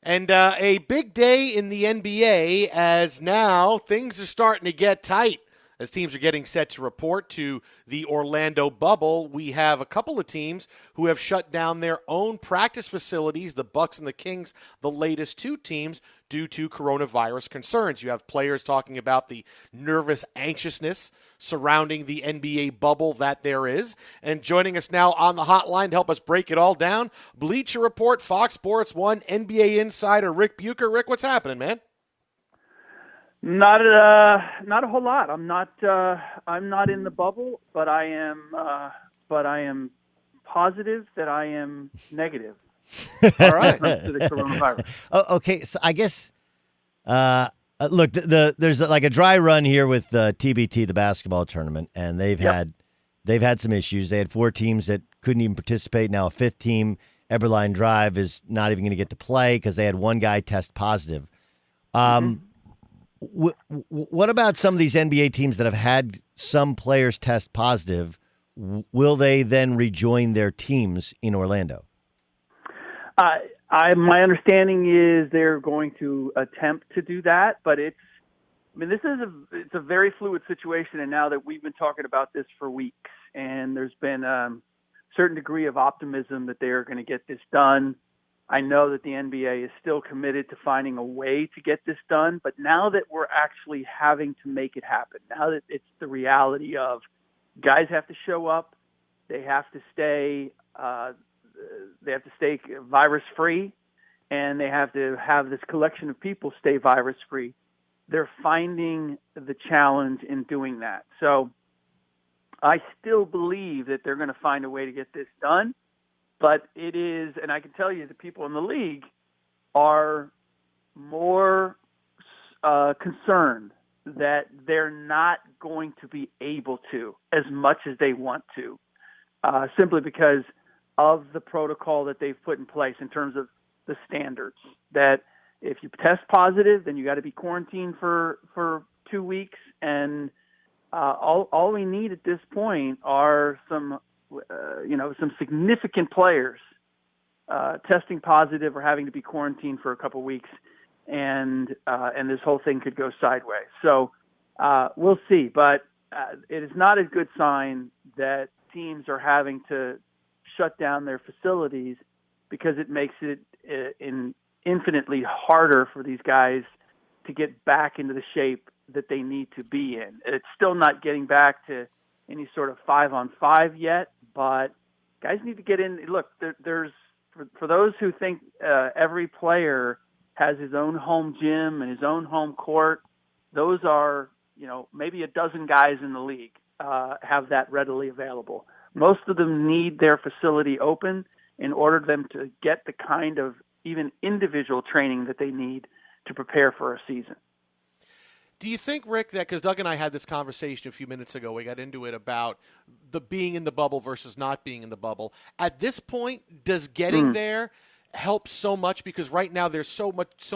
And a big day in the NBA as now things are starting to get tight as teams are getting set to report to the Orlando bubble. We have a couple of teams who have shut down their own practice facilities, the Bucks and the Kings, the latest two teams, due to coronavirus concerns. You have players talking about the nervous anxiousness surrounding the NBA bubble that there is. And joining us now on the hotline to help us break it all down, Bleacher Report, Fox Sports 1 NBA insider Ric Bucher. Rick, what's happening, man? Not a whole lot. I'm not in the bubble, but I am positive that I am negative. All right. To the coronavirus. Okay, so I guess look, there's like a dry run here with TBT, the basketball tournament, and they've had some issues. They had 4 teams that couldn't even participate. Now a 5th team, Eberline Drive, is not even going to get to play because they had one guy test positive. What about some of these NBA teams that have had some players test positive? Will they then rejoin their teams in Orlando? My understanding is they're going to attempt to do that, but it's a very fluid situation, and now that we've been talking about this for weeks, and there's been a certain degree of optimism that they are going to get this done. I know that the NBA is still committed to finding a way to get this done, but now that we're actually having to make it happen, now that it's the reality of guys have to show up, they have to stay virus free, and they have to have this collection of people stay virus free. They're finding the challenge in doing that. So I still believe that they're going to find a way to get this done. But it is, and I can tell you the people in the league are more concerned that they're not going to be able to as much as they want to, simply because of the protocol that they've put in place in terms of the standards. That if you test positive, then you got to be quarantined for 2 weeks, and all we need at this point are some significant players testing positive or having to be quarantined for a couple weeks, and this whole thing could go sideways. So we'll see, but it is not a good sign that teams are having to shut down their facilities, because it makes it infinitely harder for these guys to get back into the shape that they need to be in. It's still not getting back to any sort of 5-on-5 yet, but guys need to get in. Look, there's for those who think every player has his own home gym and his own home court, those are, maybe a dozen guys in the league have that readily available. Most of them need their facility open in order for them to get the kind of even individual training that they need to prepare for a season. Do you think, Rick, that because Doug and I had this conversation a few minutes ago, we got into it about the being in the bubble versus not being in the bubble. At this point, does getting there help so much? Because right now there's so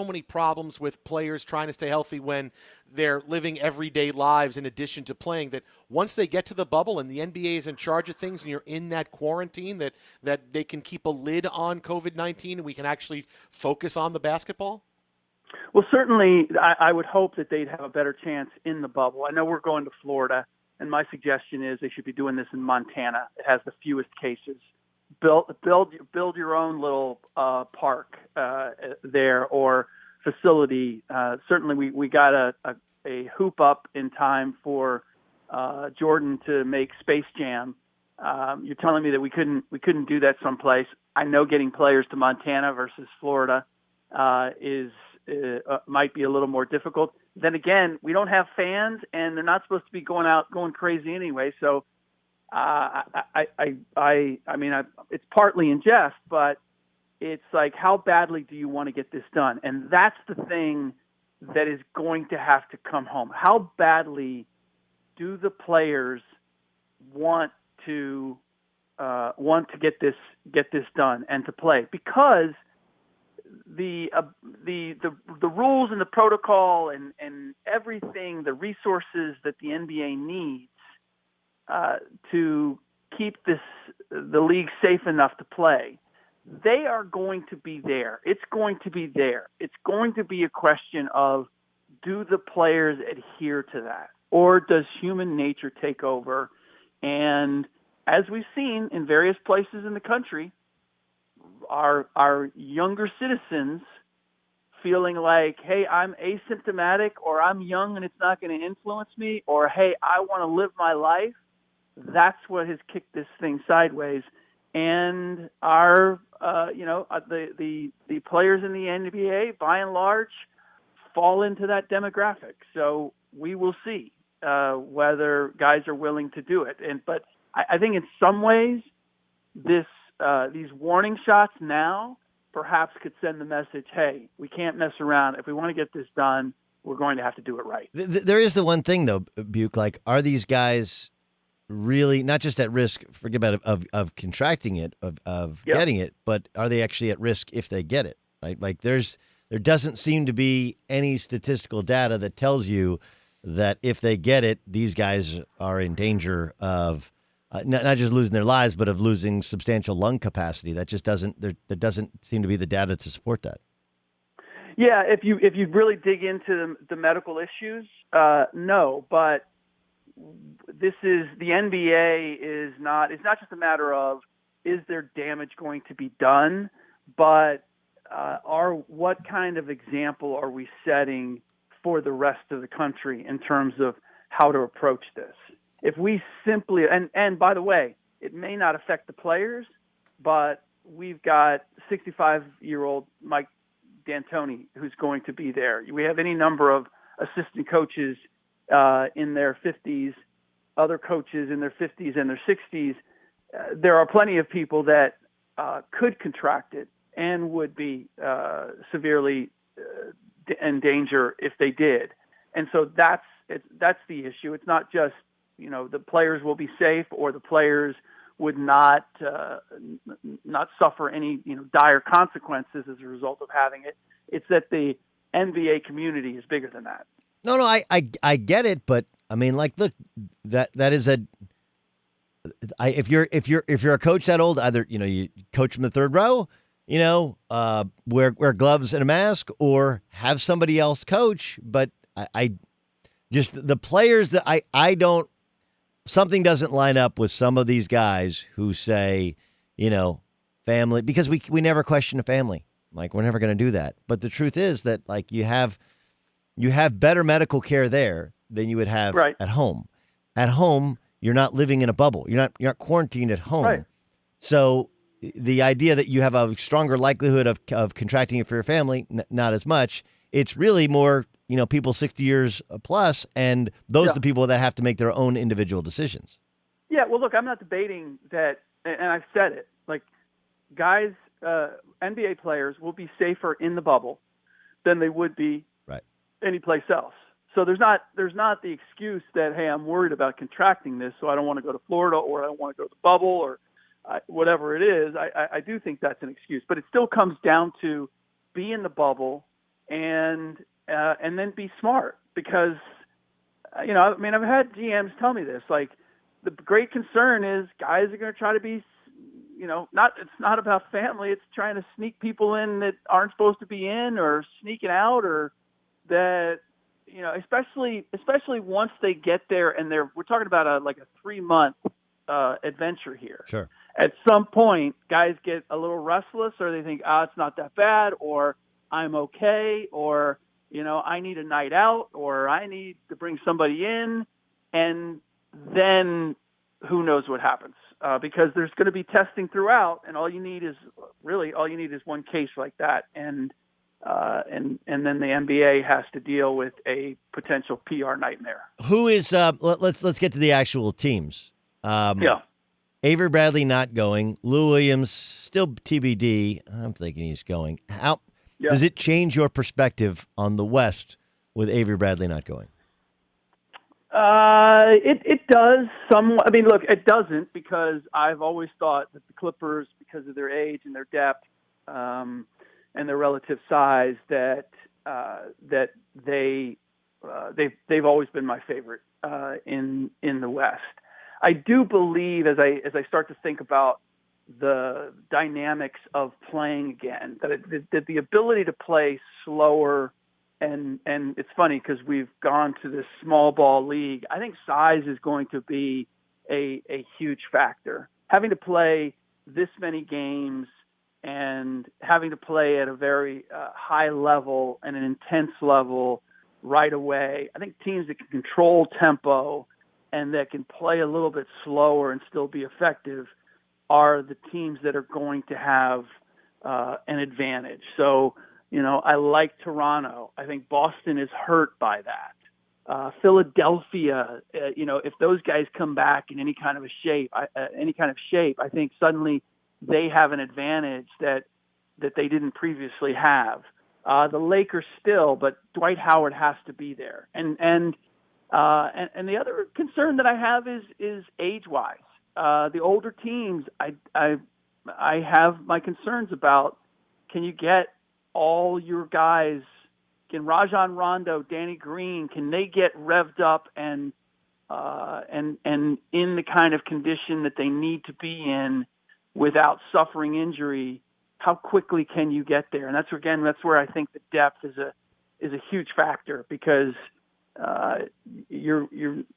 many problems with players trying to stay healthy when they're living everyday lives in addition to playing, that once they get to the bubble and the NBA is in charge of things and you're in that quarantine, that they can keep a lid on COVID-19 and we can actually focus on the basketball? Well, certainly, I would hope that they'd have a better chance in the bubble. I know we're going to Florida, and my suggestion is they should be doing this in Montana. It has the fewest cases. Build your own little park there or facility. Certainly, we got a hoop up in time for Jordan to make Space Jam. You're telling me that we couldn't do that someplace. I know getting players to Montana versus Florida might be a little more difficult. Then again, we don't have fans, and they're not supposed to be going crazy anyway. So, it's partly in jest, but it's like, how badly do you want to get this done? And that's the thing that is going to have to come home. How badly do the players want to get this done and to play? Because the rules and the protocol and everything, the resources that the NBA needs to keep the league safe enough to play, they are going to be there. It's going to be there. It's going to be a question of, do the players adhere to that? Or does human nature take over? And as we've seen in various places in the country, our younger citizens feeling like, hey, I'm asymptomatic, or I'm young and it's not going to influence me, or hey, I want to live my life. That's what has kicked this thing sideways. And the players in the NBA, by and large, fall into that demographic. So we will see whether guys are willing to do it. But I think in some ways, these warning shots now perhaps could send the message, hey, we can't mess around. If we want to get this done, we're going to have to do it right. There is the one thing, though, Buke, like, are these guys really not just at risk, forget about it, of contracting it, of getting it, but are they actually at risk if they get it, right? Like there doesn't seem to be any statistical data that tells you that if they get it, these guys are in danger of not just losing their lives, but of losing substantial lung capacity. That just doesn't, there doesn't seem to be the data to support that. Yeah, if you really dig into the medical issues, no, but this is the NBA is not. It's not just a matter of is there damage going to be done, but what kind of example are we setting for the rest of the country in terms of how to approach this? If we simply and by the way, it may not affect the players, but we've got 65-year-old Mike D'Antoni who's going to be there. We have any number of assistant coaches in their 50s, other coaches in their 50s and their 60s. There are plenty of people that could contract it and would be severely in danger if they did. And so that's the issue. It's not just, the players will be safe or the players would not suffer any, dire consequences as a result of having it. It's that the NBA community is bigger than that. No, I get it, but I mean, like, look, that is if you're a coach that old, either you coach from the third row, wear gloves and a mask, or have somebody else coach. But I just the players that I don't, something doesn't line up with some of these guys who say, family, because we never question a family. Like, we're never going to do that. But the truth is that, like, you have better medical care there than you would have at home. At home, you're not living in a bubble. You're not quarantined at home. Right. So the idea that you have a stronger likelihood of contracting it for your family, not as much. It's really more, people 60 years plus, and those are the people that have to make their own individual decisions. Yeah, well, look, I'm not debating that, and I've said it. Like, guys, NBA players will be safer in the bubble than they would be anyplace else. So there's not the excuse that, hey, I'm worried about contracting this, so I don't want to go to Florida, or I don't want to go to the bubble, or whatever it is. I do think that's an excuse, but it still comes down to be in the bubble and then be smart, because I've had GMs tell me this. Like, the great concern is guys are going to try to be, it's not about family. It's trying to sneak people in that aren't supposed to be in, or sneaking out, or that, especially once they get there and we're talking about a 3-month adventure here. Sure. At some point, guys get a little restless, or they think, it's not that bad, or I'm okay, or, I need a night out, or I need to bring somebody in, and then who knows what happens. Because there's going to be testing throughout, and all you need is one case like that, and then the NBA has to deal with a potential PR nightmare. Who is? Let's get to the actual teams. Avery Bradley not going. Lou Williams still TBD. I'm thinking he's going. How does it change your perspective on the West with Avery Bradley not going? It does somewhat. I mean, look, it doesn't, because I've always thought that the Clippers, because of their age and their depth, and their relative size, that they've always been my favorite in the West. I do believe, as I start to think about the dynamics of playing again, that the ability to play slower. And it's funny because we've gone to this small ball league. I think size is going to be a huge factor. Having to play this many games and having to play at a very high level and an intense level right away. I think teams that can control tempo and that can play a little bit slower and still be effective are the teams that are going to have an advantage. So, I like Toronto. I think Boston is hurt by that. Philadelphia, if those guys come back in any kind of shape, I think suddenly they have an advantage that they didn't previously have. The Lakers still, but Dwight Howard has to be there. And the other concern that I have is age-wise. The older teams, I have my concerns about. Can you get all your guys? Can Rajon Rondo, Danny Green, can they get revved up and in the kind of condition that they need to be in without suffering injury? How quickly can you get there? And that's where I think the depth is a huge factor, because you're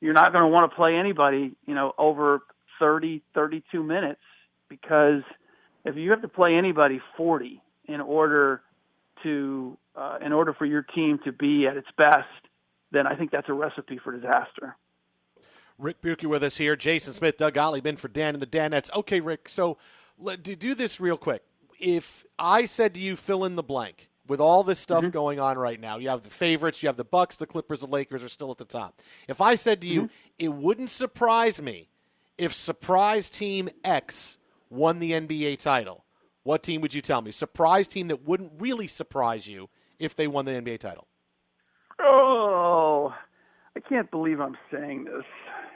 not going to want to play anybody, over 30, 32 minutes, because if you have to play anybody 40 in order for your team to be at its best, then I think that's a recipe for disaster. Ric Bucher with us here. Jason Smith, Doug Gottlieb in for Dan and the Danettes. Okay, Rick, so do this real quick. If I said to you, fill in the blank, with all this stuff going on right now, you have the favorites, you have the Bucks, the Clippers, the Lakers are still at the top. If I said to you, it wouldn't surprise me if surprise team X won the NBA title, what team would you tell me? Surprise team that wouldn't really surprise you if they won the NBA title. Oh, I can't believe I'm saying this.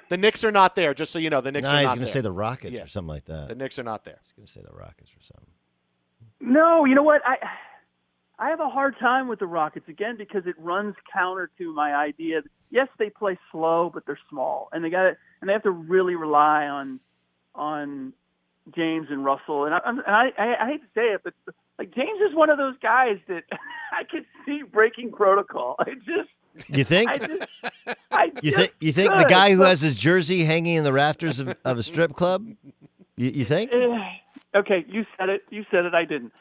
The Knicks are not there, just so you know. The Knicks are not there. He's going to say the Rockets or something like that. The Knicks are not there. He's going to say the Rockets or something. No, you know what? I have a hard time with the Rockets, again, because it runs counter to my idea. Yes, they play slow, but they're small, and they have to really rely on James and Russell. And I hate to say it, but like, James is one of those guys that I could see breaking protocol. You think? You think could. the guy who has his jersey hanging in the rafters of a strip club? You think? Okay, you said it. I didn't.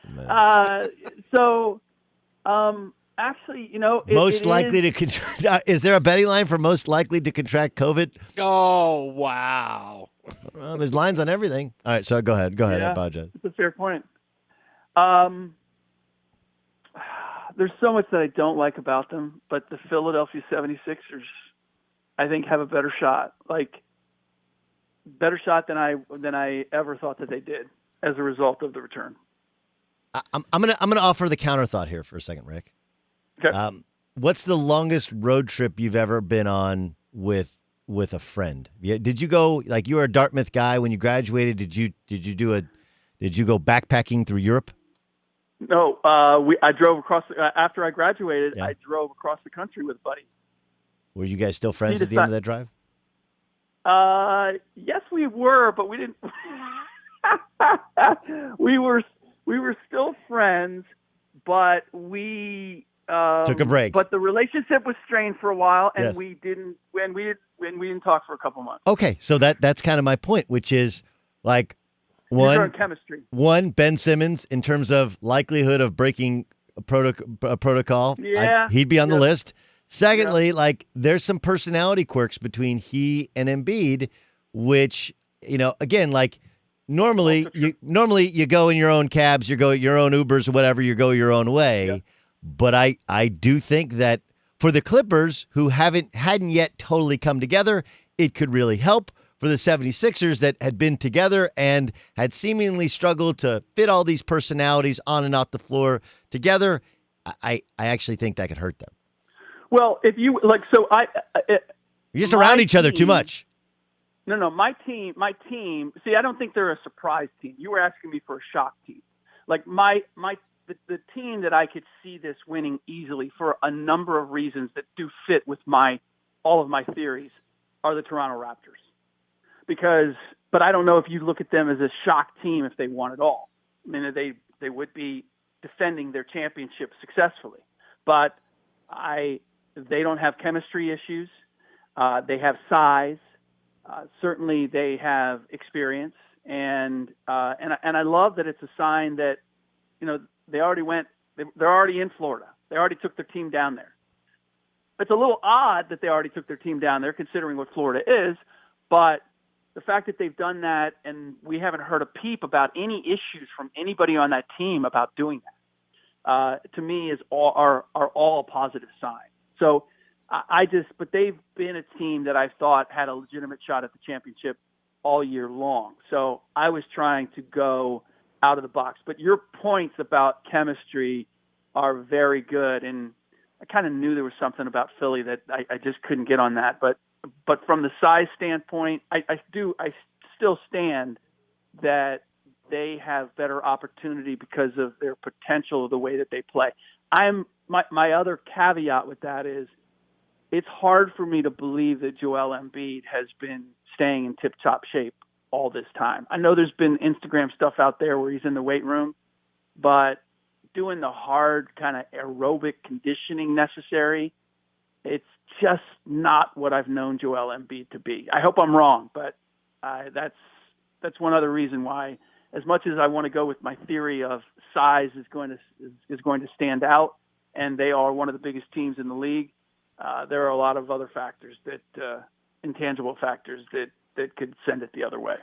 Actually, most likely to contract. Is there a betting line for most likely to contract COVID? Oh, wow. Well, there's lines on everything. All right, so go ahead. I apologize. It's a fair point. There's so much that I don't like about them, but the Philadelphia 76ers, I think, have a better shot. Better shot than I ever thought that they did as a result of the return. I'm gonna offer the counter thought here for a second, Rick. Okay. What's the longest road trip you've ever been on with a friend? Did you go, like, you were a Dartmouth guy when you graduated? Did you go backpacking through Europe? No, I drove across after I graduated. Yeah. I drove across the country with a buddy. Were you guys still friends at the end of that drive? Yes, we were, but we didn't. we were still friends, but we took a break. But the relationship was strained for a while, and Yes. we didn't talk for a couple months. Okay, so that's kind of my point, which is, like, chemistry. One, Ben Simmons, in terms of likelihood of breaking a protocol, yeah, he'd be on the list. Secondly, yeah. like, there's some personality quirks between he and Embiid, which, again, like, normally you go in your own cabs, you go your own Ubers or whatever, you go your own way. Yeah. But I do think that for the Clippers, who hadn't yet totally come together, it could really help. For the 76ers that had been together and had seemingly struggled to fit all these personalities on and off the floor together, I actually think that could hurt them. Well, if you You're just around each other too much. No, my team. See, I don't think they're a surprise team. You were asking me for a shock team. Like the team that I could see this winning easily for a number of reasons that do fit with all of my theories are the Toronto Raptors. but I don't know if you look at them as a shock team if they won it all. I mean, they would be defending their championship successfully, but they don't have chemistry issues. They have size. Certainly, they have experience, and I love that it's a sign that they already went. They're already in Florida. They already took their team down there. It's a little odd that they already took their team down there, considering what Florida is, but the fact that they've done that and we haven't heard a peep about any issues from anybody on that team about doing that, to me are all a positive sign. So but they've been a team that I thought had a legitimate shot at the championship all year long. So I was trying to go out of the box. But your points about chemistry are very good, and I kind of knew there was something about Philly that I just couldn't get on that. But from the size standpoint, I still stand that they have better opportunity because of their potential of the way that they play. My other caveat with that is it's hard for me to believe that Joel Embiid has been staying in tip-top shape all this time. I know there's been Instagram stuff out there where he's in the weight room, but doing the hard kind of aerobic conditioning necessary, it's just not what I've known Joel Embiid to be. I hope I'm wrong, but that's one other reason why, as much as I want to go with my theory of size is going to stand out, and they are one of the biggest teams in the league, there are a lot of other factors intangible factors that could send it the other way.